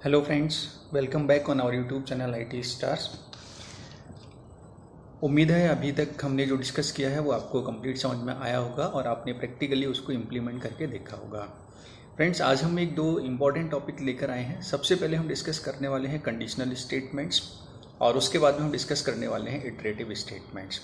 Hello friends, welcome back on our YouTube channel IT stars. उम्मीद है अभी तक हमने जो डिस्कस किया है वो आपको कंप्लीट समझ में आया होगा और आपने प्रैक्टिकली उसको इम्प्लीमेंट करके देखा होगा। फ्रेंड्स, आज हम एक दो इम्पॉर्टेंट टॉपिक लेकर आए हैं। सबसे पहले हम डिस्कस करने वाले हैं कंडीशनल स्टेटमेंट्स और उसके बाद में हम डिस्कस करने वाले हैं इटरेटिव स्टेटमेंट्स।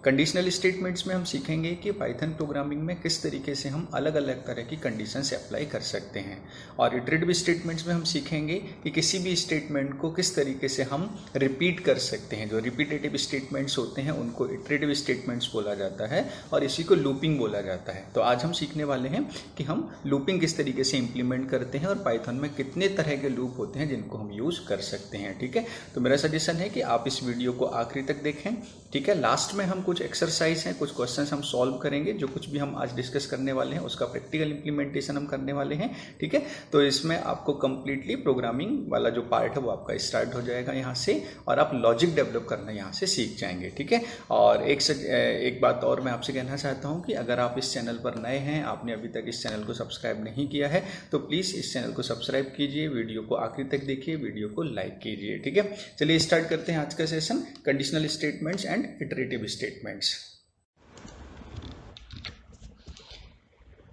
कंडीशनल स्टेटमेंट्स में हम सीखेंगे कि पाइथन प्रोग्रामिंग में किस तरीके से हम अलग अलग तरह की कंडीशंस अप्लाई कर सकते हैं, और इटरेटिव स्टेटमेंट्स में हम सीखेंगे कि किसी भी स्टेटमेंट को किस तरीके से हम रिपीट कर सकते हैं। जो रिपीटेटिव स्टेटमेंट्स होते हैं उनको इटरेटिव स्टेटमेंट्स बोला जाता है और इसी को लूपिंग बोला जाता है। तो आज हम सीखने वाले हैं कि हम लूपिंग किस तरीके से इंप्लीमेंट करते हैं और पाइथन में कितने तरह के लूप होते हैं जिनको हम यूज़ कर सकते हैं। ठीक है, तो मेरा सजेशन है कि आप इस वीडियो को आखिरी तक देखें। ठीक है, लास्ट में हम कुछ एक्सरसाइज हैं, कुछ क्वेश्चंस हम सॉल्व करेंगे। जो कुछ भी हम आज डिस्कस करने वाले हैं उसका प्रैक्टिकल इंप्लीमेंटेशन हम करने वाले हैं। ठीक है, तो इसमें आपको कंप्लीटली प्रोग्रामिंग वाला जो पार्ट है वो आपका स्टार्ट हो जाएगा यहाँ से, और आप लॉजिक डेवलप करना यहाँ से सीख जाएंगे। ठीक है, और एक बात और मैं आपसे कहना चाहता हूँ कि अगर आप इस चैनल पर नए हैं, आपने अभी तक इस चैनल को सब्सक्राइब नहीं किया है, तो प्लीज़ इस चैनल को सब्सक्राइब कीजिए, वीडियो को आखिरी तक देखिए, वीडियो को लाइक कीजिए। ठीक है, चलिए स्टार्ट करते हैं आज का session, conditional statements and iterative statements.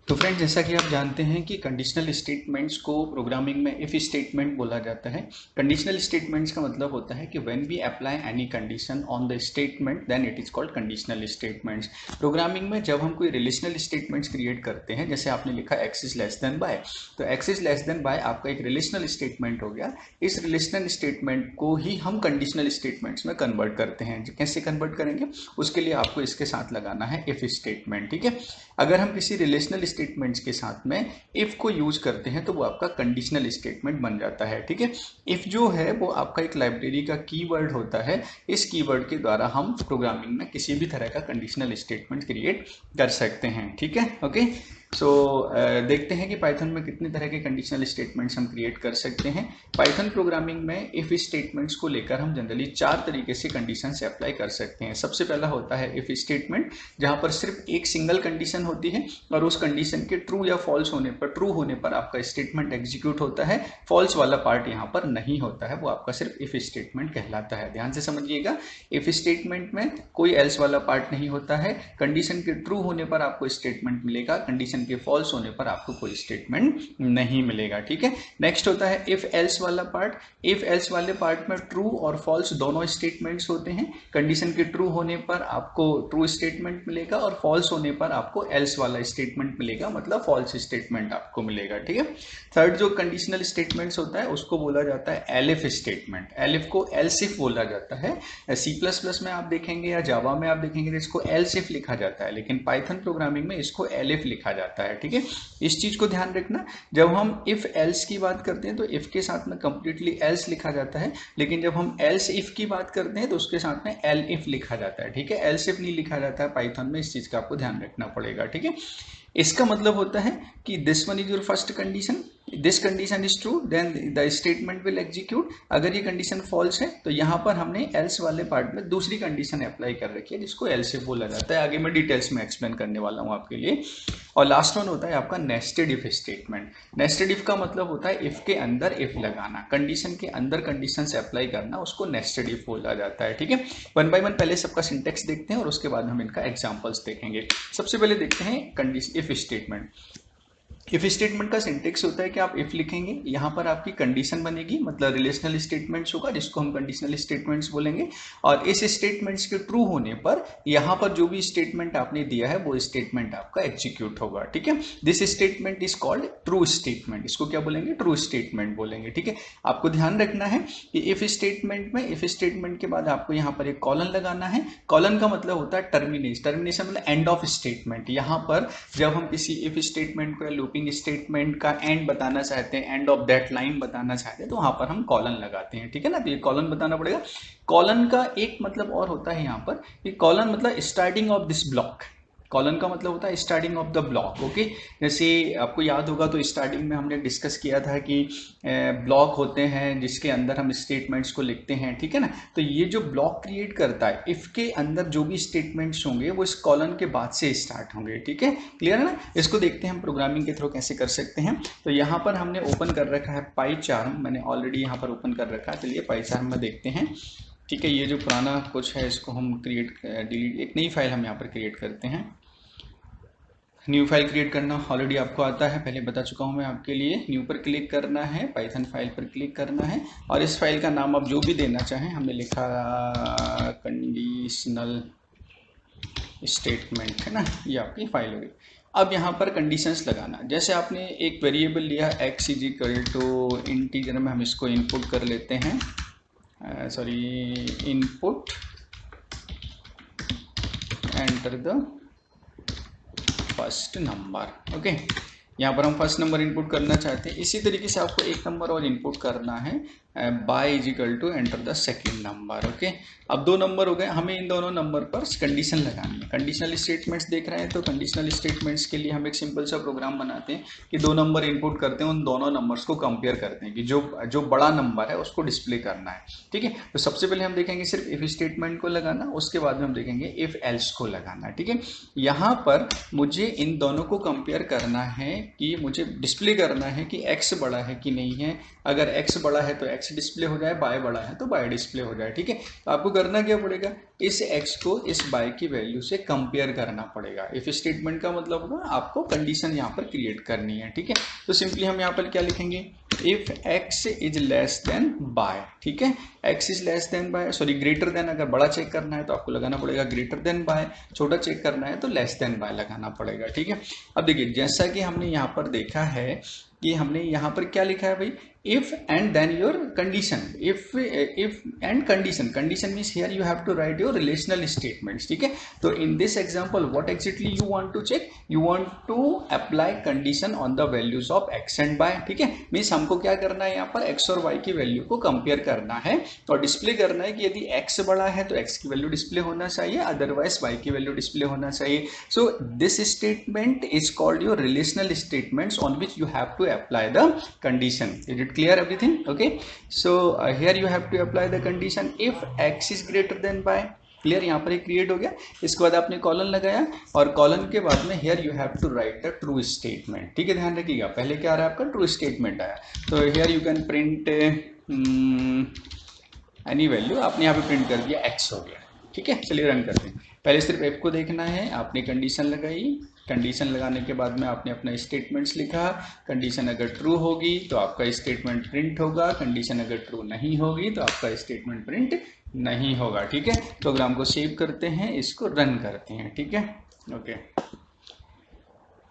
तो फ्रेंड्स, जैसा कि आप जानते हैं कि कंडीशनल स्टेटमेंट्स को प्रोग्रामिंग में इफ स्टेटमेंट बोला जाता है। कंडीशनल स्टेटमेंट्स का मतलब होता है कि when we apply any condition on the statement then it is called conditional statements. Programming में जब हम कोई रिलेशनल स्टेटमेंट्स क्रिएट करते हैं, जैसे आपने लिखा x is less than y, तो x is less than y आपका एक रिलेशनल स्टेटमेंट हो गया। इस रिलेशनल स्टेटमेंट को ही हम कंडीशनल स्टेटमेंट्स में कन्वर्ट करते हैं। कैसे कन्वर्ट करेंगे, उसके लिए आपको इसके साथ लगाना है इफ स्टेटमेंट। ठीक है, अगर हम किसी रिलेशनल स्टेटमेंट्स के साथ में इफ को यूज करते हैं तो वो आपका कंडीशनल स्टेटमेंट बन जाता है। ठीक है, इफ जो है वो आपका एक लाइब्रेरी का कीवर्ड होता है। इस कीवर्ड के द्वारा हम प्रोग्रामिंग में किसी भी तरह का कंडीशनल स्टेटमेंट क्रिएट कर सकते हैं। ठीक है, ओके। सो देखते हैं कि पाइथन में कितने तरह के कंडीशनल स्टेटमेंट्स हम क्रिएट कर सकते हैं। पाइथन प्रोग्रामिंग में इफ स्टेटमेंट्स को लेकर हम जनरली 4 तरीके से कंडीशन से अप्लाई कर सकते हैं। सबसे पहला होता है इफ स्टेटमेंट, जहां पर सिर्फ एक सिंगल कंडीशन होती है और उस कंडीशन के ट्रू या फॉल्स होने पर, ट्रू होने पर आपका स्टेटमेंट एग्जीक्यूट होता है। फॉल्स वाला पार्ट यहाँ पर नहीं होता है, वो आपका सिर्फ इफ स्टेटमेंट कहलाता है। ध्यान से समझिएगा, इफ स्टेटमेंट में कोई एल्स वाला पार्ट नहीं होता है। कंडीशन के ट्रू होने पर आपको स्टेटमेंट मिलेगा, कंडीशन के फॉल्स होने पर आपको कोई स्टेटमेंट नहीं मिलेगा। ठीक है, नेक्स्ट होता है इफ एल्स वाला पार्ट। इफ एल्स वाले पार्ट में ट्रू और फॉल्स दोनों स्टेटमेंट्स होते हैं। कंडीशन के ट्रू होने पर आपको ट्रू स्टेटमेंट मिलेगा और फॉल्स होने पर आपको एल्स वाला स्टेटमेंट मिलेगा, मतलब फॉल्स स्टेटमेंट आपको मिलेगा। ठीक है, थर्ड जो कंडीशनल स्टेटमेंट्स होता है उसको बोला जाता है एलिफ स्टेटमेंट। एलिफ को एल्स इफ बोला जाता है। C++ में आप देखेंगे या जावा में आप देखेंगे तो इसको एल्स इफ लिखा जाता है, लेकिन पाइथन प्रोग्रामिंग में इसको एलिफ लिखा जाता है। ठीक है, इस चीज को ध्यान रखना, जब हम इफ एल्स की बात करते हैं तो इफ के साथ में कंप्लीटली एल्स लिखा जाता है, लेकिन जब हम एल्स इफ की बात करते हैं तो उसके साथ में एल इफ लिखा जाता है। ठीक है, एल्स इफ नहीं लिखा जाता है पाइथन में, इस चीज का आपको ध्यान रखना पड़ेगा। ठीक है, इसका मतलब होता है कि this one is your first condition, this condition is true then the statement will execute. अगर ये कंडीशन फॉल्स है तो यहाँ पर हमने एल्स वाले पार्ट में दूसरी कंडीशन अप्लाई कर रखी है जिसको एल्स इफ बोला जाता है। आगे मैं डिटेल्स में एक्सप्लेन करने वाला हूँ आपके लिए। और लास्ट वन होता है आपका nested if statement. Nested if का मतलब होता है इफ के अंदर इफ लगाना, कंडीशन के अंदर कंडीशन से अप्लाई करना, उसको नेस्टेड इफ बोला जाता है। ठीक है, वन बाय वन पहले सबका सिंटेक्स देखते हैं और उसके बाद हम इनका एग्जांपल्स देखेंगे। सबसे पहले देखते हैं condition if statement. If statement का सिंटेक्स होता है कि आप इफ लिखेंगे, यहाँ पर आपकी कंडीशन बनेगी, मतलब रिलेशनल स्टेटमेंट्स होगा जिसको हम कंडीशनल स्टेटमेंट्स बोलेंगे। और इस स्टेटमेंट्स के ट्रू होने पर यहाँ पर जो भी स्टेटमेंट आपने दिया है वो स्टेटमेंट आपका एग्जीक्यूट होगा। ठीक है, this statement is called true statement. इसको क्या बोलेंगे, ट्रू स्टेटमेंट बोलेंगे। ठीक है, आपको ध्यान रखना है कि इफ स्टेटमेंट में इफ स्टेटमेंट के बाद आपको यहाँ पर एक कॉलन लगाना है। कॉलन का मतलब होता है टर्मिनेशन, टर्मिनेशन मतलब एंड ऑफ स्टेटमेंट। यहाँ पर जब हम किसी इफ स्टेटमेंट को लूपिंग स्टेटमेंट का एंड बताना चाहते हैं, एंड ऑफ दैट लाइन बताना चाहते हैं, तो वहां पर हम कॉलन लगाते हैं। ठीक है ना, तो ये कॉलन बताना पड़ेगा। कॉलन का एक मतलब और होता है यहाँ पर कि कॉलन मतलब starting of this block. Colon का मतलब होता है starting of the block. Okay, जैसे आपको याद होगा तो स्टार्टिंग में हमने डिस्कस किया था कि ब्लॉक होते हैं जिसके अंदर हम स्टेटमेंट्स को लिखते हैं, ठीक है ना। तो ये जो ब्लॉक क्रिएट करता है, इफ के अंदर जो भी स्टेटमेंट्स होंगे वो इस कॉलन के बाद से स्टार्ट होंगे, ठीक है, क्लियर है ना। इसको देखते हैं हम प्रोग्रामिंग के थ्रू कैसे कर सकते हैं। तो यहाँ पर हमने ओपन कर रखा है पाईचार्म, मैंने ऑलरेडी यहाँ पर ओपन कर रखा है। चलिए पाईचार्म में देखते हैं, ठीक है। ये जो पुराना कुछ है इसको हम डिलीट, एक नई फाइल हम यहाँ पर क्रिएट करते हैं। न्यू फाइल क्रिएट करना ऑलरेडी आपको आता है, पहले बता चुका हूँ मैं आपके लिए। न्यू पर क्लिक करना है, पाइथन फाइल पर क्लिक करना है और इस फाइल का नाम आप जो भी देना चाहें, हमने लिखा कंडीशनल स्टेटमेंट, है ना, ये आपकी फाइल होगी। अब यहाँ पर कंडीशंस लगाना, जैसे आपने एक वेरिएबल लिया x is equal to integer में हम इसको इनपुट कर लेते हैं, sorry input enter the first number. Okay, यहाँ पर हम फर्स्ट नंबर इनपुट करना चाहते हैं। इसी तरीके से आपको एक नंबर और इनपुट करना है, y is equal to enter the second number. Okay, अब 2 नंबर हो गए, हमें इन दोनों नंबर पर कंडीशन लगानी है। कंडीशनल स्टेटमेंट्स देख रहे हैं, तो कंडीशनल स्टेटमेंट्स के लिए हम एक सिंपल सा प्रोग्राम बनाते हैं कि 2 नंबर इनपुट करते हैं, उन दोनों नंबर्स को कंपेयर करते हैं कि जो बड़ा नंबर है उसको डिस्प्ले करना है, ठीक है। तो सबसे पहले हम देखेंगे सिर्फ इफ स्टेटमेंट को लगाना, उसके बाद में हम देखेंगे इफ एल्स को लगाना, ठीक है। यहाँ पर मुझे इन दोनों को कंपेयर करना है कि मुझे डिस्प्ले करना है कि x बड़ा है कि नहीं है। अगर x बड़ा है तो x डिस्प्ले हो जाए, y बड़ा है तो y डिस्प्ले हो जाए, ठीक है। तो आपको करना क्या पड़ेगा, इस x को इस y की वैल्यू से कंपेयर करना पड़ेगा। इफ स्टेटमेंट का मतलब होगा आपको कंडीशन यहाँ पर क्रिएट करनी है, ठीक है। तो सिंपली हम यहाँ पर क्या लिखेंगे, if x is less then y, ठीक है। x is less then y, sorry greater than, अगर बड़ा चेक करना है तो आपको लगाना पड़ेगा ग्रेटर देन y, छोटा चेक करना है तो लेस देन y लगाना पड़ेगा, ठीक है। अब देखिए जैसा कि हमने यहाँ पर देखा है कि हमने यहाँ पर क्या लिखा है भाई, if and then your condition, if and condition means here you have to write your relational statements, ठीक है। तो in this example what exactly you want to check, you want to apply condition on the values of x and y, ठीक है। Means हमको क्या करना है, यहाँ पर x और y की वैल्यू को कंपेयर करना है और डिस्प्ले करना है कि यदि x बड़ा है तो x की वैल्यू डिस्प्ले होना चाहिए, अदरवाइज y की वैल्यू डिस्प्ले होना चाहिए। So this statement is called your relational statements on which you have to apply the condition. Is it clear everything? Okay, so here you have to apply the condition if x is greater than y. Clear, यहाँ पर एक create हो गया। इसके बाद आपने colon लगाया और कॉलन के बाद में here you have to write the true statement, ठीक है। ध्यान रखिएगा, पहले क्या आ रहा है आपका, ट्रू स्टेटमेंट आया, तो here you can print any value, आपने यहाँ पे प्रिंट कर दिया x हो गया, ठीक है। चलिए रन करते हैं। पहले सिर्फ f को देखना है, आपने कंडीशन लगाई, कंडीशन लगाने के बाद में आपने अपना स्टेटमेंट्स लिखा। कंडीशन अगर ट्रू होगी तो आपका स्टेटमेंट प्रिंट होगा, कंडीशन अगर ट्रू नहीं होगी तो आपका स्टेटमेंट प्रिंट नहीं होगा, ठीक है। प्रोग्राम को सेव करते हैं, इसको रन करते हैं, ठीक है। ओके,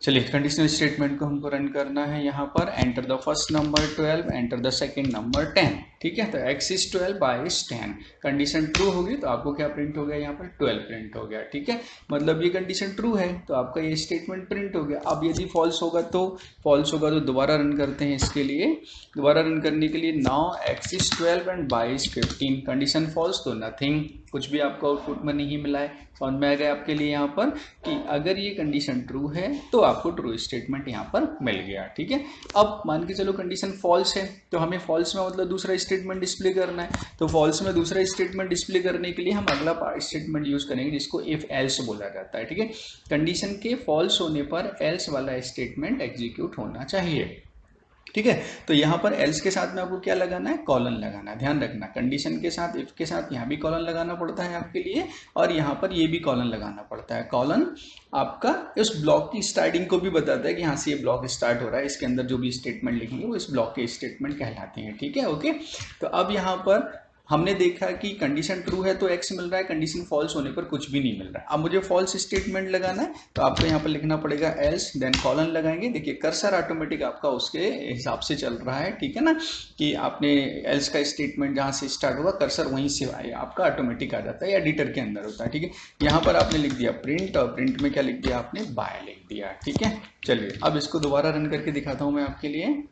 चलिए कंडीशनल स्टेटमेंट को हमको रन करना है। यहाँ पर enter the first number 12, enter the second number 10, ठीक है। तो x is 12, y is 10, condition true होगी तो आपको क्या प्रिंट हो गया, यहाँ पर 12 प्रिंट हो गया, ठीक है। मतलब ये कंडीशन ट्रू है तो आपका ये स्टेटमेंट प्रिंट हो गया। अब यदि फॉल्स होगा तो दोबारा रन करते हैं। इसके लिए दोबारा रन करने के लिए now x is 12 and y is 15, condition false तो नथिंग, कुछ भी आपको आउटपुट में नहीं मिला है। समझ में आ गया आपके लिए यहाँ पर कि अगर ये कंडीशन ट्रू है तो आपको ट्रू स्टेटमेंट यहाँ पर मिल गया, ठीक है। अब मान के चलो कंडीशन फॉल्स है तो हमें फॉल्स में मतलब दूसरा स्टेटमेंट डिस्प्ले करना है। तो फॉल्स में दूसरा स्टेटमेंट डिस्प्ले करने के लिए हम अगला स्टेटमेंट यूज करेंगे जिसको इफ एल्स बोला जाता है, ठीक है। कंडीशन के फॉल्स होने पर एल्स वाला स्टेटमेंट एग्जीक्यूट होना चाहिए, ठीक है। तो यहाँ पर एल्स के साथ में आपको क्या लगाना है, कॉलन लगाना है। ध्यान रखना, कंडीशन के साथ इफ के साथ यहाँ भी कॉलन लगाना पड़ता है आपके लिए और यहाँ पर ये भी कॉलन लगाना पड़ता है। कॉलन आपका उस ब्लॉक की स्टार्टिंग को भी बताता है कि यहाँ से ये ब्लॉक स्टार्ट हो रहा है, इसके अंदर जो भी स्टेटमेंट लिखेंगे वो इस ब्लॉक के स्टेटमेंट कहलाते हैं, ठीक है। ओके, तो अब यहाँ पर हमने देखा कि कंडीशन ट्रू है तो x मिल रहा है, कंडीशन फॉल्स होने पर कुछ भी नहीं मिल रहा है। अब मुझे फॉल्स स्टेटमेंट लगाना है तो आपको यहाँ पर लिखना पड़ेगा एल्स, देन कॉलन लगाएंगे। देखिए कर्सर ऑटोमेटिक आपका उसके हिसाब से चल रहा है, ठीक है ना, कि आपने एल्स का स्टेटमेंट जहाँ से स्टार्ट होगा कर्सर वहीं से आपका ऑटोमेटिक आ जाता है या एडिटर के अंदर होता है, ठीक है। यहाँ पर आपने लिख दिया प्रिंट और प्रिंट में क्या लिख दिया आपने, बाय लिख दिया, ठीक है। चलिए अब इसको दोबारा रन करके दिखाता हूँ मैं आपके लिए।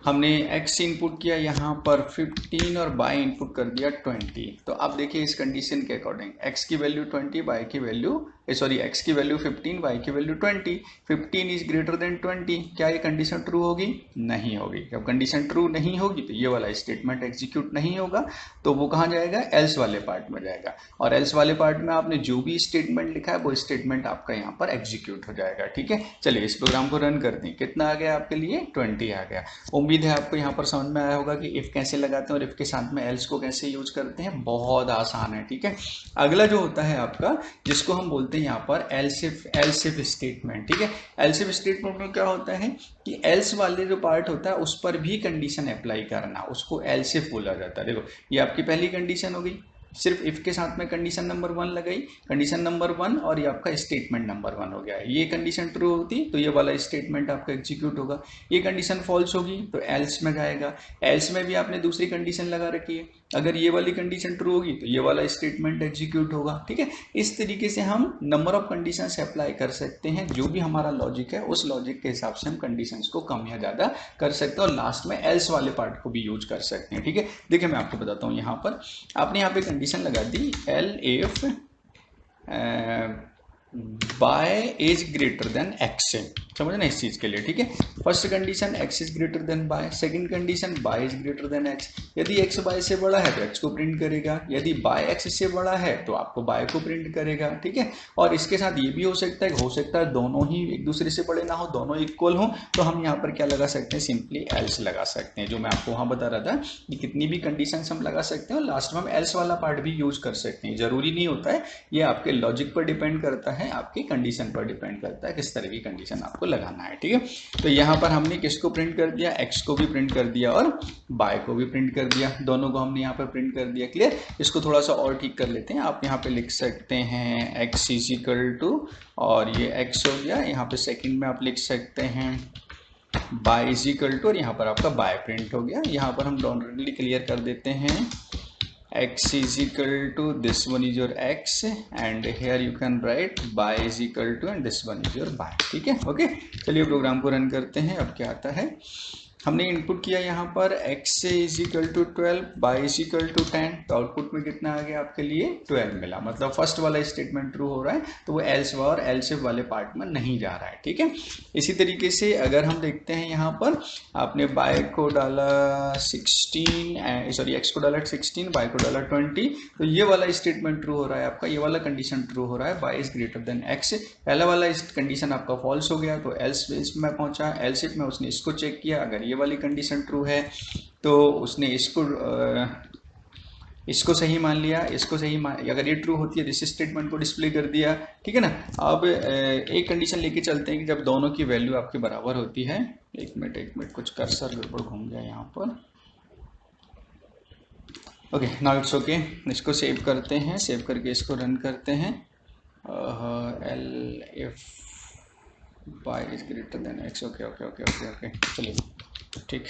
हमने x इनपुट किया यहाँ पर 15 और y इनपुट कर दिया 20। तो अब देखिए इस कंडीशन के अकॉर्डिंग x की वैल्यू 20, y की वैल्यू सॉरी x की वैल्यू 15, y की वैल्यू 20, 15 इज ग्रेटर देन 20, क्या ये कंडीशन ट्रू होगी? नहीं होगी। जब कंडीशन ट्रू नहीं होगी तो ये वाला स्टेटमेंट एग्जीक्यूट नहीं होगा, तो वो कहाँ जाएगा? एल्स वाले पार्ट में जाएगा, और एल्स वाले पार्ट में आपने जो भी स्टेटमेंट लिखा है वो स्टेटमेंट आपका यहाँ पर एग्जीक्यूट हो जाएगा। ठीक है, चलिए इस प्रोग्राम को रन करते हैं। कितना आ गया आपके लिए? 20 आ गया। उम्मीद है आपको यहाँ पर समझ में आया होगा कि इफ कैसे लगाते हैं और इफ के साथ में एल्स को कैसे यूज करते हैं। बहुत आसान है। ठीक है, अगला जो होता है आपका, जिसको हम बोलते हैं यहाँ पर एल्सिफ स्टेटमेंट। ठीक है, एल्सिफ स्टेटमेंट में क्या होता है कि एल्स वाले जो पार्ट होता है उस पर भी कंडीशन अप्लाई करना, उसको एल्सिफ बोला जाता है। देखो ये आपकी पहली कंडीशन हो गई, सिर्फ इफ के साथ में कंडीशन नंबर 1 लगाई, कंडीशन नंबर 1 और ये आपका स्टेटमेंट नंबर 1 हो गया है। ये कंडीशन ट्रू होती तो ये वाला स्टेटमेंट आपका एग्जीक्यूट होगा। ये कंडीशन फॉल्स होगी तो एल्स में जाएगा। एल्स में भी आपने दूसरी कंडीशन लगा रखी है, अगर ये वाली कंडीशन ट्रू होगी तो ये वाला स्टेटमेंट एग्जीक्यूट होगा। ठीक है, इस तरीके से हम नंबर ऑफ कंडीशंस अप्लाई कर सकते हैं। जो भी हमारा लॉजिक है उस लॉजिक के हिसाब से हम कंडीशंस को कम या ज़्यादा कर सकते हैं, और लास्ट में एल्स वाले पार्ट को भी यूज कर सकते हैं। ठीक है, देखिए मैं आपको बताता हूँ। यहाँ पर आपने यहाँ पे कंडीशन लगा दी एल if y is greater than x, समझना इस चीज के लिए। ठीक है, first condition x is greater than y, second condition y is greater than x. यदि एक्स बाय से बड़ा है तो एक्स को प्रिंट करेगा, यदि बाय एक्स से बड़ा है तो आपको बाय को प्रिंट करेगा। ठीक है, और इसके साथ ये भी हो सकता है दोनों ही एक दूसरे से बड़े ना हो, दोनों इक्वल हो, तो हम यहाँ पर क्या लगा सकते हैं? सिंपली एल्स लगा सकते हैं। जो मैं आपको वहां बता रहा था कि कितनी भी कंडीशन हम लगा सकते हैं और लास्ट में हम एल्स वाला पार्ट भी यूज कर सकते हैं। जरूरी नहीं होता है, ये आपके लॉजिक पर डिपेंड करता है, आपकी कंडीशन पर डिपेंड करता है किस तरह की कंडीशन आपको लगाना है। ठीक है, तो यहाँ पर हमने किसको प्रिंट कर दिया? एक्स को भी प्रिंट कर दिया और बाय को भी प्रिंट कर दिया, दोनों को हमने यहाँ पर प्रिंट कर दिया। क्लियर? इसको थोड़ा सा और ठीक कर लेते हैं। आप यहाँ पे लिख सकते हैं एक्स इज इक्वल टू, और ये एक्स हो गया, यहाँ पे सेकंड में आप लिख सकते हैं बाय इज इक्वल टू, और यहाँ पर आपका बाय प्रिंट हो गया। यहाँ पर हम डायरेक्टली क्लियर कर देते हैं x is equal to this one is your x and here you can write y is equal to and this one is your y। ठीक है, ओके। चलिए प्रोग्राम को रन करते हैं। अब क्या आता है, हमने इनपुट किया यहाँ पर x is equal to 12, y is equal to 10, तो आउटपुट में कितना आ गया आपके लिए? 12 मिला। मतलब फर्स्ट वाला स्टेटमेंट ट्रू हो रहा है, तो वो एल्स और एल्सिफ वाले पार्ट में नहीं जा रहा है। ठीक है, इसी तरीके से अगर हम देखते हैं यहाँ पर आपने y को डाला 16, सॉरी x को डाला 16, y को डाला 20, तो ये वाला स्टेटमेंट ट्रू हो रहा है आपका, ये वाला कंडीशन ट्रू हो रहा है, y is greater then x। पहला वाला कंडीशन आपका फॉल्स हो गया तो एल्स में पहुंचा, एल्सिफ में उसने इसको चेक किया, अगर ये वाली कंडीशन ट्रू है तो उसने इसको सही मान लिया, इसको सही मान, अगर ये ट्रू होती है तो इस स्टेटमेंट को डिस्प्ले कर दिया। ठीक है ना। अब एक कंडीशन लेके चलते हैं कि जब दोनों की वैल्यू आपके बराबर होती है, एक मिनट कुछ कर्सर गड़बड़ घूम गया यहाँ पर। Okay, now it's okay. इसको सेव करते हैं, सेव करके इसको रन करते हैं। L if y is greater then x, okay, चलिए ठीक,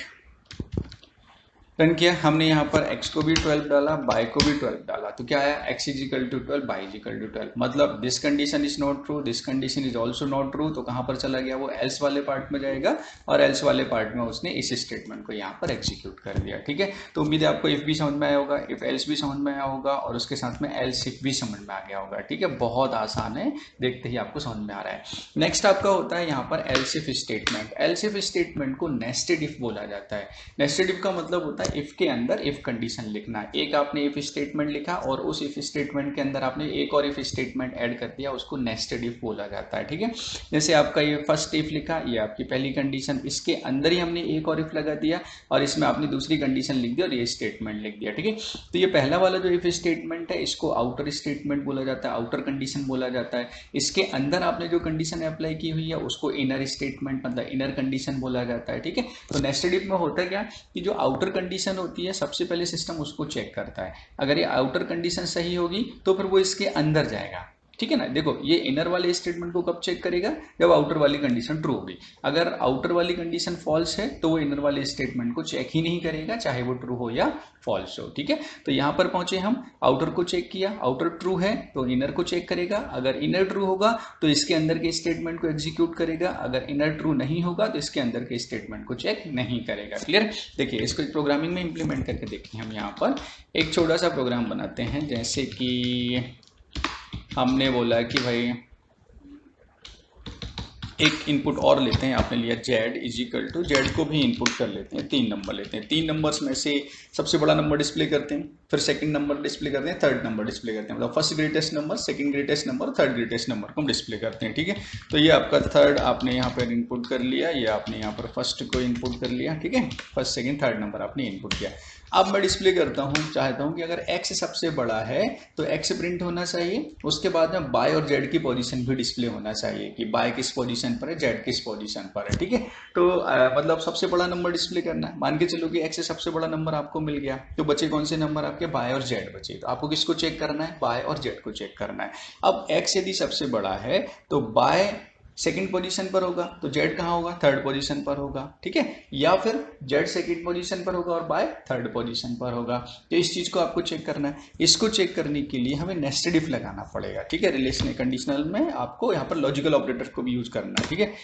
रन किया हमने। यहाँ पर x को भी 12 डाला, y को भी 12 डाला, तो क्या आया? x is equal to 12, y is equal to 12। मतलब this condition is not true, this condition is also not true, तो कहाँ पर चला गया? वो एल्स वाले पार्ट में जाएगा, और एल्स वाले पार्ट में उसने इस स्टेटमेंट को यहाँ पर एग्जीक्यूट कर दिया। ठीक है, तो उम्मीद है आपको इफ भी समझ में आया होगा, इफ एल्स भी समझ में आया होगा, और उसके साथ में एल्स इफ भी समझ में आ गया होगा। ठीक है, बहुत आसान है, देखते ही आपको समझ में आ रहा है। नेक्स्ट आपका होता है यहाँ पर else if statement. Else if statement को नेस्टेड इफ बोला जाता है। नेस्टेड इफ का मतलब होता है इफ के अंदर इफ कंडीशन लिखना। एक आपने इफ स्टेटमेंट लिखा और उस इफ स्टेटमेंट के अंदर आपने एक और इफ स्टेटमेंट ऐड कर दिया, उसको नेस्टेड इफ बोला जाता है। ठीक है, जैसे आपका ये फर्स्ट इफ लिखा, ये आपकी पहली कंडीशन, इसके अंदर ही हमने एक और इफ लगा दिया और इसमें आपने दूसरी कंडीशन लिख दी और ये स्टेटमेंट लिख दिया। ठीक है, तो ये पहला वाला जो इफ स्टेटमेंट है इसको आउटर स्टेटमेंट बोला जाता है, आउटर कंडीशन बोला जाता है। इसके अंदर आपने जो कंडीशन अप्लाई की हुई है उसको इनर स्टेटमेंट मतलब इनर कंडीशन बोला जाता है। ठीक है, तो नेस्टेड इफ में होता है क्या कि जो आउटर कंडीशन होती है सबसे पहले सिस्टम उसको चेक करता है, अगर ये आउटर कंडीशन सही होगी तो फिर वो इसके अंदर जाएगा। ठीक है ना। देखो ये इनर वाले स्टेटमेंट को कब चेक करेगा? जब आउटर वाली कंडीशन ट्रू होगी। अगर आउटर वाली कंडीशन फॉल्स है तो वो इनर वाले स्टेटमेंट को चेक ही नहीं करेगा, चाहे वो ट्रू हो या फॉल्स हो। ठीक है, तो यहाँ पर पहुंचे हम, आउटर को चेक किया, आउटर ट्रू है तो इनर को चेक करेगा, अगर इनर ट्रू होगा तो इसके अंदर के स्टेटमेंट को एग्जीक्यूट करेगा, अगर इनर ट्रू नहीं होगा तो इसके अंदर के स्टेटमेंट को चेक नहीं करेगा। क्लियर? देखिए इसको प्रोग्रामिंग में इंप्लीमेंट करके देखिए। हम यहाँ पर एक छोटा सा प्रोग्राम बनाते हैं, जैसे कि हमने बोला कि भाई एक इनपुट और लेते हैं, आपने लिया z is equal to, z को भी इनपुट कर लेते हैं, 3 नंबर लेते हैं, 3 नंबर्स में से सबसे बड़ा नंबर डिस्प्ले करते हैं, फिर सेकंड नंबर डिस्प्ले करते हैं, थर्ड नंबर डिस्प्ले करते हैं, मतलब first greatest number, second greatest number, third greatest number को हम डिस्प्ले करते हैं। ठीक है, तो ये आपका थर्ड आपने यहाँ पर इनपुट कर लिया, ये आपने यहाँ पर फर्स्ट को इनपुट कर लिया। ठीक है, फर्स्ट सेकंड थर्ड नंबर आपने इनपुट किया। अब मैं डिस्प्ले करता हूँ, चाहता हूँ कि अगर x सबसे बड़ा है तो x प्रिंट होना चाहिए, उसके बाद में y और z की पोजीशन भी डिस्प्ले होना चाहिए कि y किस पोजीशन पर है, z किस पोजीशन पर है। ठीक है, तो मतलब सबसे बड़ा नंबर डिस्प्ले करना है। मान के चलो कि x सबसे बड़ा नंबर आपको मिल गया, तो बचे कौन से नंबर आपके, y और z बचे। तो आपको किसको चेक करना है, y और z को चेक करना है। अब x यदि सबसे बड़ा है तो y सेकंड पोजीशन पर होगा, तो जेड कहाँ होगा, थर्ड पोजीशन पर होगा। ठीक है, या फिर जेड सेकंड पोजीशन पर होगा और बाय थर्ड पोजीशन पर होगा। तो इस चीज को आपको चेक करना है। इसको चेक करने के लिए हमें नेस्टेड इफ लगाना पड़ेगा। ठीक है, रिलेशनल कंडीशनल में आपको यहाँ पर लॉजिकल ऑपरेटर को भी यूज करना है। ठीक है,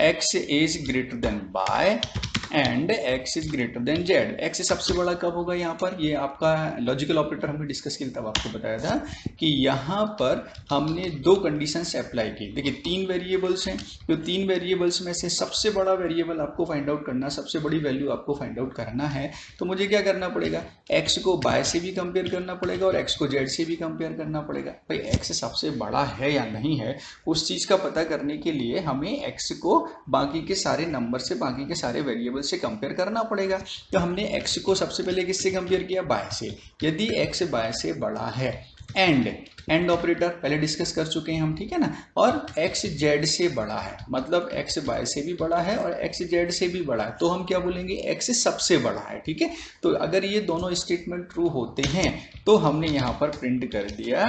x is greater than bye and x is greater than z। x सबसे बड़ा कब होगा, यहाँ पर ये आपका लॉजिकल ऑपरेटर हमने डिस्कस किया, तब आपको बताया था कि यहाँ पर हमने 2 कंडीशंस अप्लाई की। देखिए 3 वेरिएबल्स हैं, तो 3 वेरिएबल्स में से सबसे बड़ा वेरिएबल आपको फाइंड आउट करना, सबसे बड़ी वैल्यू आपको फाइंड आउट करना है। तो मुझे क्या करना पड़ेगा, x को y से भी कंपेयर करना पड़ेगा और x को z से भी कंपेयर करना पड़ेगा। भाई x सबसे बड़ा है या नहीं है, उस चीज़ का पता करने के लिए हमें x को बाकी के सारे नंबर से, बाकी के सारे वेरिएबल से कंपेयर करना पड़ेगा। तो हमने x को सबसे पहले किससे कंपेयर किया, y से। यदि x y से बड़ा है, एंड ऑपरेटर पहले डिस्कस कर चुके हैं हम, ठीक है ना, और x z से बड़ा है, मतलब x y से भी बड़ा है और x z से भी बड़ा है, तो हम क्या बोलेंगे, x सबसे बड़ा है। ठीक है, तो अगर ये दोनों स्टेटमेंट ट्रू होते हैं तो हमने यहाँ पर प्रिंट कर दिया,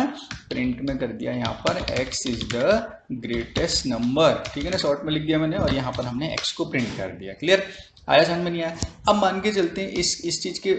प्रिंट में कर दिया यहाँ पर x is the greatest number. ठीक है ना, शॉर्ट में लिख दिया मैंने, और यहाँ पर हमने x को प्रिंट कर दिया। क्लियर, आया समझ में नहीं आया। अब मान के चलते हैं इस चीज के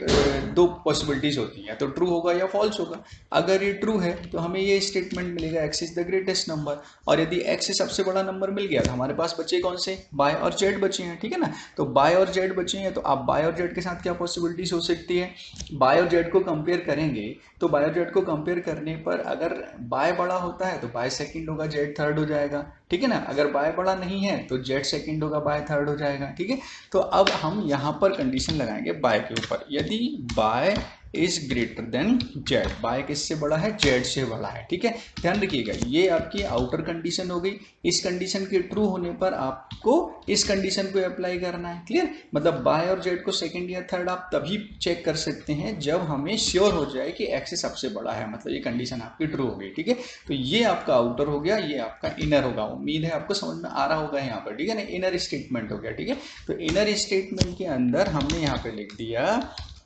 2 पॉसिबिलिटीज होती हैं, तो ट्रू होगा या फॉल्स होगा। अगर ये ट्रू है तो हमें ये स्टेटमेंट मिलेगा x is the greatest number, और यदि x सबसे बड़ा नंबर मिल गया तो हमारे पास बचे कौन से, y और z बचे हैं। ठीक है ना, तो y और z बचे हैं, तो आप y और z के साथ क्या पॉसिबिलिटीज हो सकती है, y और z को कंपेयर करेंगे, तो y और z को कंपेयर करने पर अगर y बड़ा होता है तो y सेकंड होगा, z थर्ड हो जाएगा। ठीक है ना, अगर y बड़ा नहीं है तो z सेकंड होगा, y थर्ड हो जाएगा। ठीक है, तो अब हम यहाँ पर कंडीशन लगाएंगे y के ऊपर। यदि y is greater than z, y किससे बड़ा है, z से बड़ा है। ठीक है, ध्यान रखिएगा, ये आपकी आउटर कंडीशन हो गई। इस कंडीशन के ट्रू होने पर आपको इस कंडीशन को अप्लाई करना है। क्लियर, मतलब y और z को सेकंड या थर्ड आप तभी चेक कर सकते हैं जब हमें श्योर हो जाए कि x सबसे बड़ा है, मतलब ये कंडीशन आपकी ट्रू हो गई। ठीक है, तो ये आपका आउटर हो गया, ये आपका इनर होगा। उम्मीद है आपको समझ में आ रहा होगा यहाँ पर। ठीक है ना, इनर स्टेटमेंट हो गया। ठीक है, तो इनर स्टेटमेंट के अंदर हमने यहाँ पे लिख दिया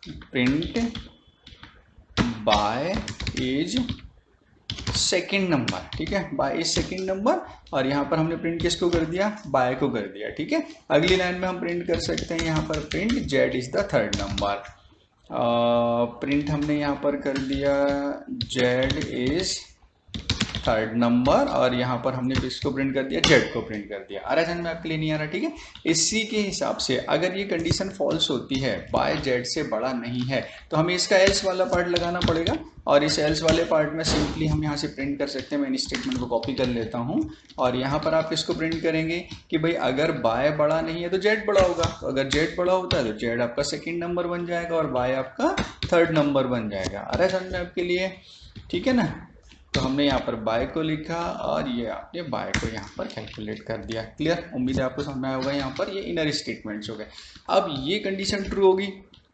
print y is second number. ठीक है, बाय इज सेकंड नंबर, और यहाँ पर हमने प्रिंट किसको कर दिया, बाय को कर दिया। ठीक है, अगली लाइन में हम प्रिंट कर सकते हैं यहाँ पर print Z is the third number. Print हमने यहाँ पर कर दिया जेड इज थर्ड नंबर, और यहाँ पर हमने किसको प्रिंट कर दिया, जेड को प्रिंट कर दिया। आ रहा है, में आपके लिए नहीं आ रहा। ठीक है, इसी के हिसाब से अगर ये कंडीशन फॉल्स होती है, बाय जेड से बड़ा नहीं है, तो हमें इसका एल्स वाला पार्ट लगाना पड़ेगा, और इस एल्स वाले पार्ट में सिंपली हम यहाँ से प्रिंट कर सकते हैं। मैं इन स्टेटमेंट को कॉपी कर लेता हूँ, और यहाँ पर आप इसको प्रिंट करेंगे कि भाई अगर बाय बड़ा नहीं है तो जेड बड़ा होगा, तो अगर जेड बड़ा होता है तो जेड आपका सेकेंड नंबर बन जाएगा और बाय आपका थर्ड नंबर बन जाएगा। आ रहा है समझ में आपके लिए, ठीक है ना। तो हमने यहाँ पर बाय को लिखा और ये आपने बाय को यहाँ पर कैलकुलेट कर दिया। क्लियर, उम्मीद है आपको समझ में आया होगा। यहाँ पर ये इनर स्टेटमेंट्स हो गए। अब ये कंडीशन ट्रू होगी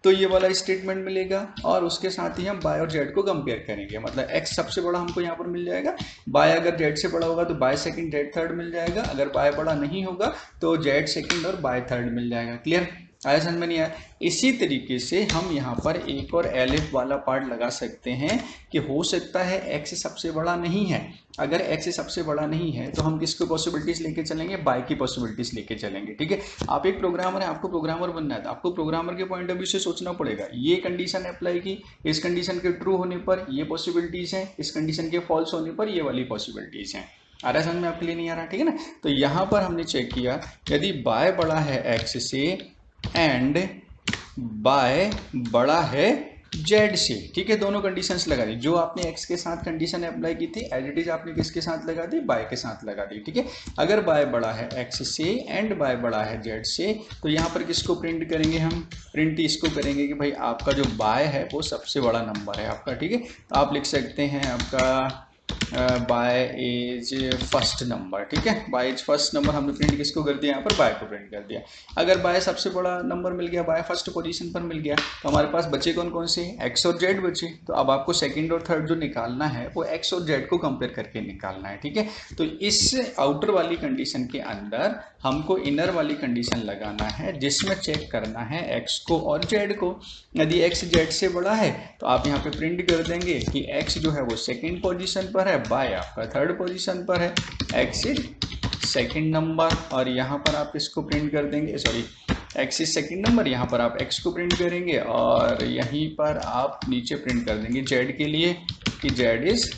तो ये वाला स्टेटमेंट मिलेगा, और उसके साथ ही हम बाय और जेड को कंपेयर करेंगे, मतलब एक्स सबसे बड़ा हमको यहाँ पर मिल जाएगा, बाय अगर जेड से बड़ा होगा तो बाय सेकंड जेड थर्ड मिल जाएगा, अगर बाय बड़ा नहीं होगा तो जेड सेकंड और बाय थर्ड मिल जाएगा। क्लियर, आया समझ में नहीं आया। इसी तरीके से हम यहाँ पर एक और एलिफ वाला पार्ट लगा सकते हैं कि हो सकता है एक्स सबसे बड़ा नहीं है। अगर एक्स सबसे बड़ा नहीं है तो हम किसको पॉसिबिलिटीज लेके चलेंगे, बाय की पॉसिबिलिटीज लेके चलेंगे। ठीक है, आप एक प्रोग्रामर है, आपको प्रोग्रामर बनना है, तो आपको प्रोग्रामर के पॉइंट ऑफ व्यू से सोचना पड़ेगा। ये कंडीशन अप्लाई की, इस कंडीशन के ट्रू होने पर ये पॉसिबिलिटीज है, इस कंडीशन के फॉल्स होने पर ये वाली पॉसिबिलिटीज है। आ रहा है समझ में आपके लिए नहीं आ रहा, ठीक है ना। तो यहाँ पर हमने चेक किया, यदि बाय बड़ा है एक्स से एंड बाय बड़ा है जेड से, ठीक है, दोनों कंडीशंस लगा दी। जो आपने एक्स के साथ कंडीशन अप्लाई की थी एज इट इज आपने किसके साथ लगा दी, बाय के साथ लगा दी, ठीक है। अगर बाय बड़ा है एक्स से एंड बाय बड़ा है जेड से, तो यहाँ पर किसको प्रिंट करेंगे हम, प्रिंट इसको करेंगे कि भाई आपका जो बाय है वो सबसे बड़ा नंबर है आपका, ठीक है। आप लिख सकते हैं आपका बाय इज फर्स्ट नंबर, ठीक है, बाय इज फर्स्ट नंबर हमने प्रिंट किसको कर दिया, यहाँ पर बाय को प्रिंट कर दिया। अगर बाय सबसे बड़ा नंबर मिल गया, बाय फर्स्ट पोजीशन पर मिल गया, तो हमारे पास बचे कौन कौन से, एक्स और जेड बचे। तो अब आपको सेकंड और थर्ड जो निकालना है वो एक्स और जेड को कंपेयर करके निकालना है, ठीक है। तो इस आउटर वाली कंडीशन के अंदर हमको इनर वाली कंडीशन लगाना है जिसमें चेक करना है एक्स को और जेड को। यदि एक्स जेड से बड़ा है तो आप यहाँ पे प्रिंट कर देंगे कि एक्स जो है वो सेकंड पोजीशन पर है, बाय आपका थर्ड पोजीशन पर है, एक्स इज सेकंड नंबर। और यहाँ पर आप इसको प्रिंट कर देंगे, sorry, x is second number, यहाँ पर आप एक्स को प्रिंट करेंगे और यहीं पर आप नीचे प्रिंट कर देंगे जेड के लिए कि जेड इज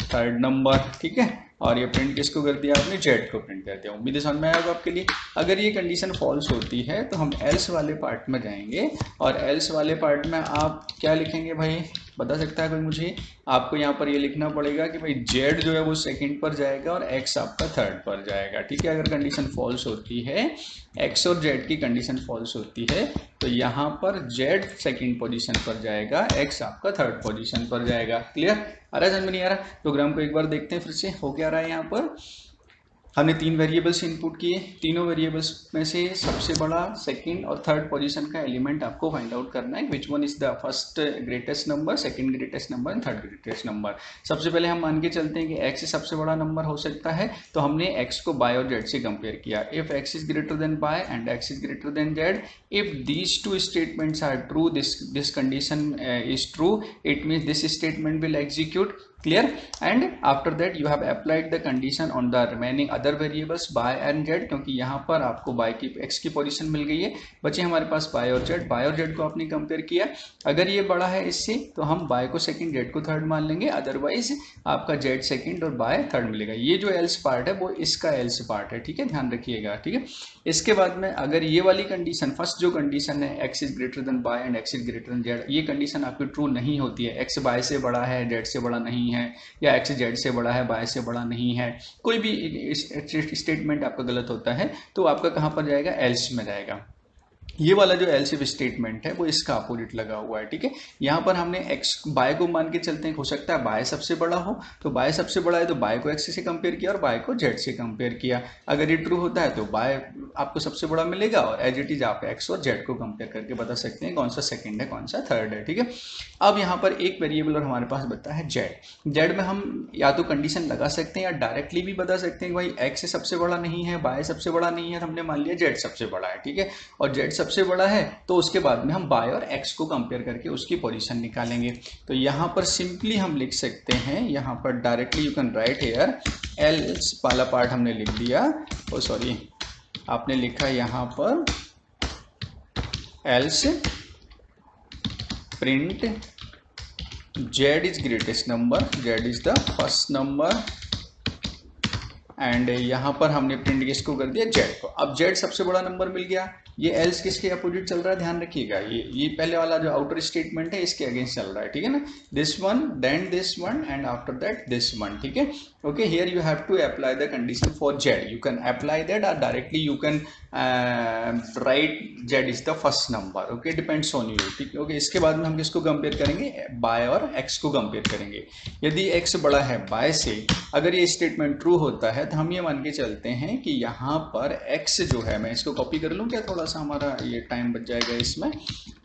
थर्ड नंबर, ठीक है। और ये प्रिंट किसको कर दिया आपने, जेड को प्रिंट कर दिया। उम्मीद है समझ में आएगा आपके लिए। अगर ये कंडीशन फॉल्स होती है तो हम एल्स वाले पार्ट में जाएंगे और एल्स वाले पार्ट में आप क्या लिखेंगे भाई, बता सकता है कोई मुझे। आपको यहाँ पर ये लिखना पड़ेगा कि भाई जेड जो है वो सेकंड पर जाएगा और एक्स आपका थर्ड पर जाएगा, ठीक है। अगर कंडीशन फॉल्स होती है, एक्स और जेड की कंडीशन फॉल्स होती है, तो यहाँ पर जेड सेकंड पोजीशन पर जाएगा, एक्स आपका थर्ड पोजीशन पर जाएगा। क्लियर, आ रहा है समझ में नहीं आ रहा, प्रोग्राम को एक बार देखते हैं फिर से हो क्या रहा है। यहाँ पर हमने 3 वेरिएबल्स इनपुट किए, तीनों वेरिएबल्स में से सबसे बड़ा सेकंड और थर्ड पोजीशन का एलिमेंट आपको फाइंड आउट करना है, which one is the first greatest number, second greatest number and third greatest number. सबसे पहले हम मान के चलते हैं कि एक्स सबसे बड़ा नंबर हो सकता है, तो हमने एक्स को बाय और जेड से कंपेयर किया। If X is greater than bye and X is greater than Z, if these two statements are true, this condition is true, it means this statement will execute. Clear? And after that you have applied the condition on the remaining other variables by and z, क्योंकि यहाँ पर आपको y की x की position मिल गई है, बचे हमारे पास y और z। y और z को आपने कंपेयर किया, अगर ये बड़ा है इससे तो हम y को सेकंड z को थर्ड मान लेंगे, अदरवाइज आपका z सेकंड और y थर्ड मिलेगा। ये जो एल्स पार्ट है वो इसका एल्स पार्ट है, ठीक है, ध्यान रखिएगा, ठीक है। इसके बाद में अगर ये वाली कंडीशन, फर्स्ट जो कंडीशन है x is greater than bye and x is greater than z, ये कंडीशन आपकी ट्रू नहीं होती है, x बाय से बड़ा है जेड से बड़ा नहीं है, या x जेड से बड़ा है बाय से बड़ा नहीं है, कोई भी स्टेटमेंट आपका गलत होता है तो आपका कहाँ पर जाएगा, एल्स में जाएगा। ये वाला जो एल्स इफ स्टेटमेंट है वो इसका अपोजिट लगा हुआ है, ठीक है। यहाँ पर हमने एक्स बाय को मान के चलते हैं, हो सकता है बाय सबसे बड़ा हो, तो बाय सबसे बड़ा है तो बाय को एक्स से कंपेयर किया और बाय को जेड से कंपेयर किया। अगर ये ट्रू होता है तो बाय आपको सबसे बड़ा मिलेगा और एज इट इज आप एक्स और जेड को कंपेयर करके बता सकते हैं कौन सा सेकंड है कौन सा थर्ड है, ठीक है। अब यहाँ पर एक वेरिएबल और हमारे पास बता है जेड। जेड में हम या तो कंडीशन लगा सकते हैं या डायरेक्टली भी बता सकते हैं कि भाई एक्स सबसे बड़ा नहीं है, बाय सबसे बड़ा नहीं है, तो हमने मान लिया जेड सबसे बड़ा है, ठीक है। और जेड सबसे बड़ा है तो उसके बाद में हम बाय और एक्स को कंपेयर करके उसकी पोजीशन निकालेंगे। तो यहाँ पर सिंपली हम लिख सकते हैं, यहाँ पर directly you can right here, else वाला पार्ट हमने लिख दिया, ओ सॉरी आपने लिखा यहाँ पर else print Z is greatest number, Z is the first number, and यहाँ पर हमने प्रिंट किसको कर दिया, जेड को। अब जेड सबसे बड़ा नंबर मिल गया, ये एल्स किसके अपोजिट चल रहा है, ध्यान रखिएगा, ये पहले वाला जो आउटर स्टेटमेंट है इसके अगेंस्ट चल रहा है, ठीक है ना। This one then this one and after that this one, ठीक है। Okay, here you have to apply the condition for z, you can apply that और directly you can write z is the first number, okay, depends on you, ठीक है। Okay, इसके बाद में हम किसको कंपेयर करेंगे, बाय और एक्स को कंपेयर करेंगे। यदि एक्स बड़ा है बाय से, अगर ये स्टेटमेंट ट्रू होता है तो हम ये मान के चलते हैं कि यहाँ पर एक्स जो है, मैं इसको कॉपी कर लूँ क्या, थोड़ा सा हमारा ये टाइम बच जाएगा इसमें।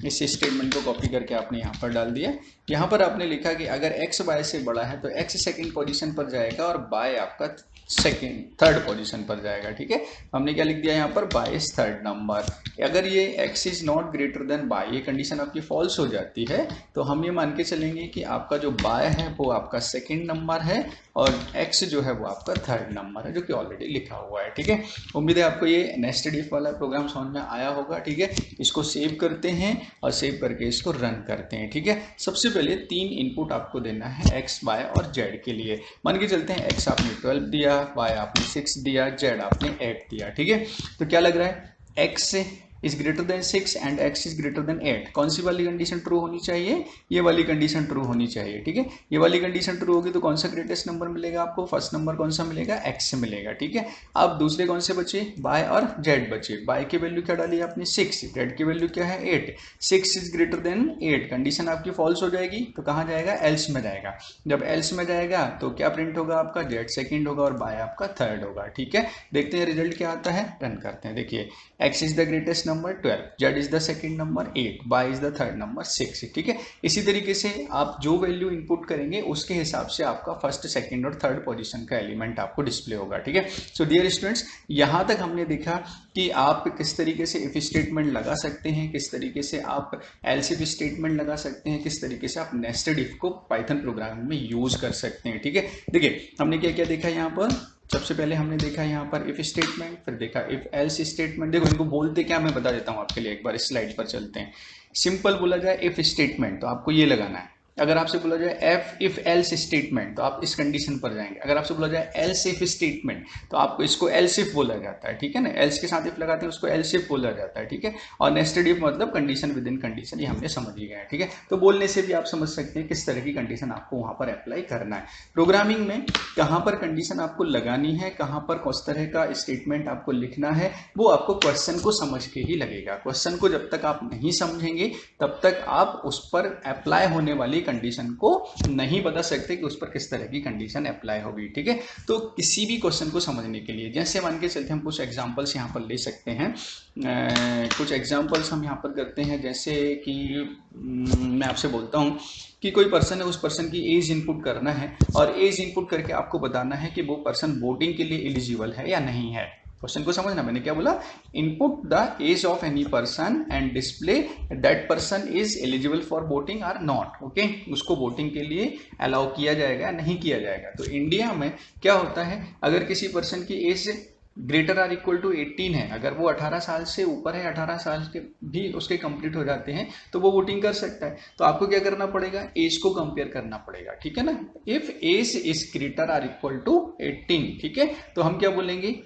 इस स्टेटमेंट को कॉपी करके आपने यहाँ पर डाल दिया। यहाँ पर आपने लिखा कि अगर एक्स बाय से बड़ा है तो एक्स सेकंड पोजीशन पर जाएगा और बाय आपका थर्ड पोजीशन पर जाएगा, ठीक है। हमने क्या लिख दिया यहाँ पर, बाय इज थर्ड नंबर। अगर ये x is not greater than y, ये कंडीशन आपकी फॉल्स हो जाती है, तो हम ये मान के चलेंगे कि आपका जो बाय है वो आपका सेकंड नंबर है और एक्स जो है वो आपका थर्ड नंबर है, जो कि ऑलरेडी लिखा हुआ है, ठीक है। उम्मीद है आपको ये नेस्टेड इफ वाला प्रोग्राम समझ में आया होगा, ठीक है। इसको सेव करते हैं और सेव करके इसको रन करते हैं, ठीक है। सबसे पहले 3 इनपुट आपको देना है एक्स बाय और जेड के लिए। मान के चलते हैं एक्स आपने 12 दिया, बाय आपने 6 दिया, जेड आपने 8 दिया, ठीक है। तो क्या लग रहा है, x is greater then 6 and x is greater then 8, कौन सी वाली कंडीशन ट्रू होनी चाहिए? ये वाली कंडीशन ट्रू होनी चाहिए, ठीक है। ये वाली कंडीशन ट्रू होगी तो कौन सा ग्रेटेस्ट नंबर मिलेगा आपको? फर्स्ट नंबर कौन सा मिलेगा? x मिलेगा, ठीक है। अब दूसरे कौन से बचे? y और z बचे। y की वैल्यू क्या डाली आपने? 6, z की वैल्यू क्या है? 8, 6 इज ग्रेटर देन 8, कंडीशन आपकी फॉल्स हो जाएगी तो कहाँ जाएगा? एल्स में जाएगा। जब एल्स में जाएगा तो क्या प्रिंट होगा आपका? z सेकंड होगा और y आपका थर्ड होगा, ठीक है। देखते हैं रिजल्ट क्या आता है, रन करते हैं। देखिए x is the greatest number 12, z is the second number 8, y is the third number 6, ठीक है। इसी तरीके से आप जो वैल्यू इनपुट करेंगे उसके हिसाब से आपका फर्स्ट, सेकंड और थर्ड पोजीशन का एलिमेंट आपको डिस्प्ले होगा, ठीक है। सो डियर स्टूडेंट्स, यहाँ तक हमने देखा कि आप किस तरीके से इफ स्टेटमेंट लगा सकते हैं, किस तरीके से आप एल्स इफ स्टेटमेंट लगा सकते हैं, किस तरीके से आप नेस्टेड इफ को पाइथन प्रोग्रामिंग में यूज कर सकते हैं, ठीक है। देखिए हमने क्या क्या देखा यहाँ पर। सबसे पहले हमने देखा यहाँ पर इफ स्टेटमेंट, फिर देखा इफ एल्स स्टेटमेंट। देखो इनको बोलते क्या, मैं बता देता हूँ आपके लिए, एक बार इस स्लाइड पर चलते हैं। सिंपल बोला जाए इफ स्टेटमेंट तो आपको ये लगाना है। अगर आपसे बोला जाए एफ इफ एल्स स्टेटमेंट तो आप इस कंडीशन पर जाएंगे। अगर आपसे बोला जाए एल्स इफ स्टेटमेंट तो आपको इसको एल्स इफ बोला जाता है, ठीक है ना। एल्स के साथ इफ लगाते हैं उसको एल्स इफ बोला जाता है, ठीक है। और नेस्टेड इफ मतलब कंडीशन विद इन कंडीशन, ये हमने समझ ही गया, ठीक है। तो बोलने से भी आप समझ सकते हैं किस तरह की कंडीशन आपको वहां पर अप्लाई करना है। प्रोग्रामिंग में कहां पर कंडीशन आपको लगानी है, कहां पर किस तरह का स्टेटमेंट आपको लिखना है, वो आपको क्वेश्चन को समझ के ही लगेगा। क्वेश्चन को जब तक आप नहीं समझेंगे तब तक आप उस पर अप्लाई होने वाली कंडीशन को नहीं बता सकते कि उस पर किस तरह की कंडीशन अप्लाई होगी, ठीक है। तो किसी भी क्वेश्चन को समझने के लिए जैसे मान के चलते हम कुछ एग्जांपल्स यहाँ पर ले सकते हैं। कुछ एग्जांपल्स हम यहाँ पर करते हैं, जैसे कि मैं आपसे बोलता हूँ कि कोई पर्सन है, उस पर्सन की एज इनपुट करना है और एज इनपुट करके आपको बताना है कि वो पर्सन वोटिंग के लिए एलिजिबल है या नहीं है। क्वेश्चन को समझना, मैंने क्या बोला? Input the age of any person and display that person is eligible for voting or not, okay. उसको वोटिंग के लिए अलाउ किया जाएगा या नहीं किया जाएगा। तो इंडिया में क्या होता है, अगर किसी पर्सन की age greater or equal to 18 है, अगर वो 18 साल से ऊपर है, 18 साल के भी उसके कंप्लीट हो जाते हैं तो वो वोटिंग कर सकता है। तो आपको क्या करना पड़ेगा? एज को कंपेयर करना पड़ेगा, ठीक है ना। If age is greater or equal to 18, ठीक है, तो हम क्या बोलेंगे?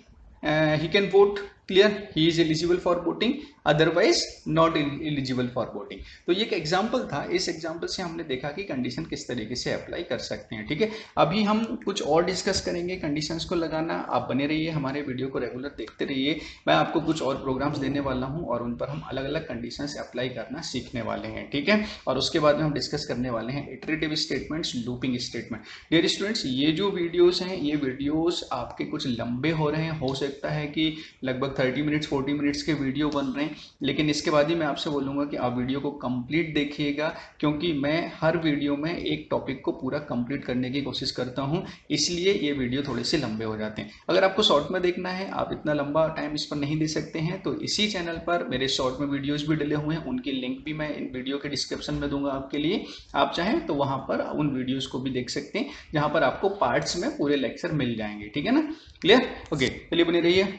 he can vote, clear, he is eligible for voting, otherwise not eligible for voting। तो ये एक एग्जांपल था, इस एग्जांपल से हमने देखा कि कंडीशन किस तरीके से अप्लाई कर सकते हैं, ठीक है। अभी हम कुछ और डिस्कस करेंगे कंडीशंस को लगाना। आप बने रहिए, हमारे वीडियो को रेगुलर देखते रहिए। मैं आपको कुछ और प्रोग्राम्स देने वाला हूं और उन पर हम अलग अलग कंडीशंस अप्लाई करना सीखने वाले हैं, ठीक है। और उसके बाद में हम डिस्कस करने वाले हैं iterative statements, looping statement. Dear students, ये जो वीडियोस हैं, ये वीडियोस आपके कुछ लंबे हो रहे हैं, हो सकता है कि लगभग 30 मिनट्स 40 मिनट्स के वीडियो बन रहे हैं, लेकिन इसके बाद ही मैं आपसे बोलूँगा कि आप वीडियो को कंप्लीट देखिएगा, क्योंकि मैं हर वीडियो में एक टॉपिक को पूरा कंप्लीट करने की कोशिश करता हूं, इसलिए ये वीडियो थोड़े से लंबे हो जाते हैं। अगर आपको शॉर्ट में देखना है, आप इतना लंबा टाइम इस पर नहीं दे सकते हैं, तो इसी चैनल पर मेरे शॉर्ट में वीडियोज़ भी डले हुए हैं, उनकी लिंक भी मैं इन वीडियो के डिस्क्रिप्शन में दूंगा आपके लिए। आप चाहें तो वहाँ पर उन वीडियोज़ को भी देख सकते हैं, जहाँ पर आपको पार्ट्स में पूरे लेक्चर मिल जाएंगे, ठीक है ना। क्लियर? ओके, चलिए बने रहिए।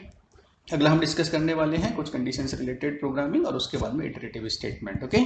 अगला हम डिस्कस करने वाले हैं कुछ कंडीशन से रिलेटेड प्रोग्रामिंग और उसके बाद में इटरेटिव स्टेटमेंट, ओके।